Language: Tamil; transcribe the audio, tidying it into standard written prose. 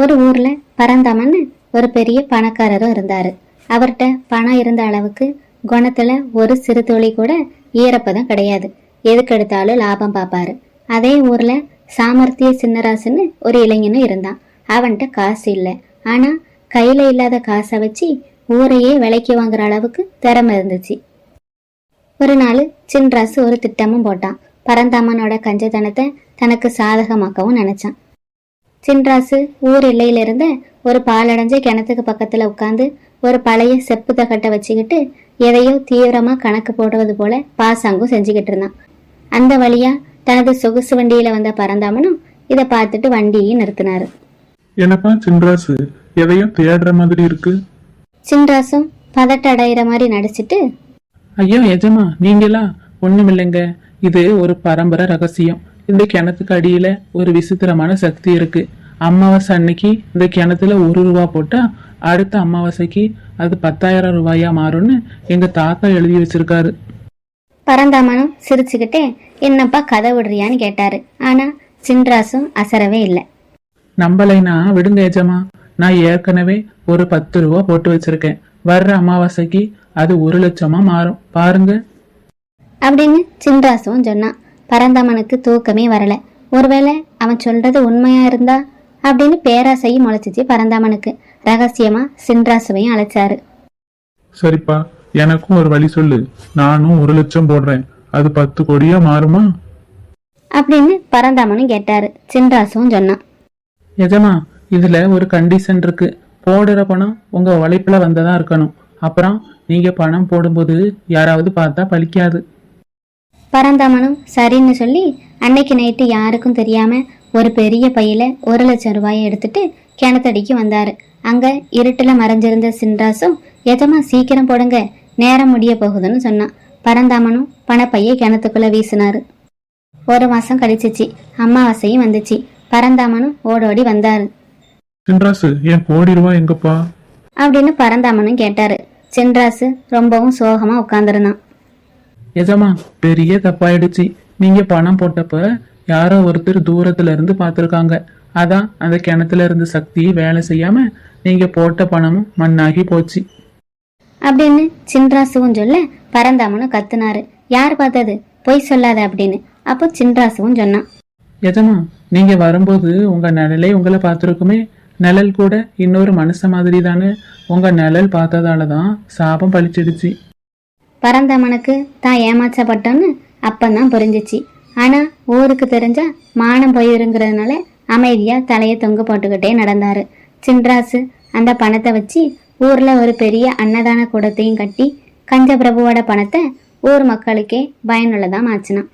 ஒரு ஊர்ல பரந்தாமன்னு ஒரு பெரிய பணக்காரரும் இருந்தாரு. அவர்கிட்ட பணம் இருந்த அளவுக்கு குணத்துல ஒரு சிறு துளி கூட ஈரப்பதம் கிடையாது. எதுக்கெடுத்தாலும் லாபம் பார்ப்பாரு. அதே ஊர்ல சாமர்த்திய சின்னராசுன்னு ஒரு இளைஞனும் இருந்தான். அவன்கிட்ட காசு இல்லை, ஆனா கையில இல்லாத காசை வச்சு ஊரையே விலைக்கு வாங்குற அளவுக்கு திறமை இருந்துச்சு. ஒரு நாள் சின்ராசு ஒரு திட்டமும் போட்டான். பரந்தாமனோட கஞ்சத்தனத்தை தனக்கு சாதகமாக்கவும் நினைச்சான். சின்ராசு ஊர் எல்லையில இருந்த ஒரு பாலடைஞ்ச கிணத்துக்கு பக்கத்துல உட்காந்து ஒரு பழைய செப்பு தகட்டை வச்சுக்கிட்டு எதையோ தீவிரமா கணக்கு போடுவது போல பாசாங்கும் செஞ்சுக்கிட்டு இருந்தான். அந்த வழியா தனது சொகுசு வண்டியில வந்த பரந்தாமனும் இதை பார்த்துட்டு வண்டியையும் நிறுத்தினாரு. எனப்பா சின்ராசு, எதையும் தேடுற மாதிரி இருக்கு. சின்ராசும் பதட்ட அடையிற மாதிரி நடிச்சிட்டு, ஐயா எஜமா, நீங்களா? ஒண்ணுமில்லைங்க, இது ஒரு பரம்பரை ரகசியம். இந்த கிணத்துக்கு அடியில ஒரு விசித்திரமான சக்தி இருக்கு. அமாவாசை அன்னைக்கு இந்த கிணத்துல 1 ரூபா போட்டா அடுத்த அமாவாசைக்கு அது 10,000 ரூபாயா மாறும்னு எங்க தாத்தா எழுதி வச்சிருக்காரு. பரந்தாமனும் சிரிச்சுக்கிட்டே என்னப்பா கதை விடுறியான்னு கேட்டாரு. ஆனா சின்ராசும் அசரவே இல்லை. நம்பலைனா விடுங்க எஜமா, நான் ஏற்கனவே ஒரு 10 ரூபா போட்டு வச்சிருக்கேன். வர்ற அமாவாசைக்கு அது 1 லட்சமா மாறும், பாருங்க அப்படின்னு சின்ராசும் சொன்னான். பரந்தாமனுக்கு தூக்கமே வரல. ஒருவேளை அவன் சொல்றது உண்மையா இருந்தா அப்படின்னு பேராசையும் முளைச்சிச்சு பரந்தாமனுக்கு. ரகசியமா சின்ராசுவையும் அழைச்சாரு. சரிப்பா, எனக்கும் ஒரு வழி சொல்லு. நானும் 1 லட்சம் போடுறேன், அது 10 கோடியா மாறுமா அப்படின்னு பரந்தாமனும் கேட்டாரு. சின்ராசும் சொன்னான். எஜமா, இதுல ஒரு கண்டிஷன் இருக்கு. போடுற பணம் உங்க உழைப்புல வந்ததா இருக்கணும். அப்புறம் நீங்க பணம் போடும்போது யாராவது பார்த்தா பலிக்காது. பரந்தாமனும் சரின்னு சொல்லி அன்னைக்கு நைட்டு யாருக்கும் தெரியாம ஒரு பெரிய பையில 1 லட்சம் ரூபாயை எடுத்துட்டு கிணத்தடிக்கு வந்தாரு. அங்க இருட்டுல மறைஞ்சிருந்த சின்ராசும், எஜமா சீக்கிரம் போடுங்க, நேரம் முடிய போகுதுன்னு சொன்னான். பரந்தாமனும் பணப்பையை கிணத்துக்குள்ள வீசினாரு. 1 மாசம் கழிச்சிச்சு. அமாவாசையும் வந்துச்சு. பரந்தாமனும் ஓடோடி வந்தாரு. சின்ராசு, என் கோடி ரூபாய் எங்கப்பா அப்படின்னு பரந்தாமனும் கேட்டாரு. சின்ராசு ரொம்பவும் சோகமா உட்கார்ந்துருந்தான். எஜமா, பெரிய தப்பாயிடுச்சு. நீங்க பணம் போட்டப்ப யாரோ ஒருத்தர் தூரத்துல இருந்து பார்த்திருக்காங்க. அதான் அந்த கிணத்துல இருந்து சக்தி வேலை செய்யாம நீங்க போட்ட பணமும் மண்ணாகி போச்சு அப்படின்னு சின்ராசுவும் சொல்ல பரந்தாமனும் கத்துனாரு. யார் பார்த்தது? பொய் சொல்லாத அப்படின்னு. அப்போ சின்ராசுவும் சொன்னான். எஜமா, நீங்க வரும்போது உங்க நிழலே உங்களை பார்த்துருக்குமே. நிழல் கூட இன்னொரு மனுஷ மாதிரி தானே. உங்க நிழல் பார்த்ததாலதான் சாபம் பழிச்சிடுச்சு. பரந்தாமனுக்கு தான் ஏமாச்சப்பட்டோன்னு அப்பந்தான் புரிஞ்சிச்சு. ஆனா ஊருக்கு தெரிஞ்சா மானம் போயிருங்கிறதுனால அமைதியா தலையை தொங்க போட்டுக்கிட்டே நடந்தாரு. சின்ராசு அந்த பணத்தை வச்சு ஊர்ல ஒரு பெரிய அன்னதான கூடத்தையும் கட்டி கஞ்ச பிரபுவோட பணத்தை ஊர் மக்களுக்கே பயனுள்ளதா மாச்சினான்.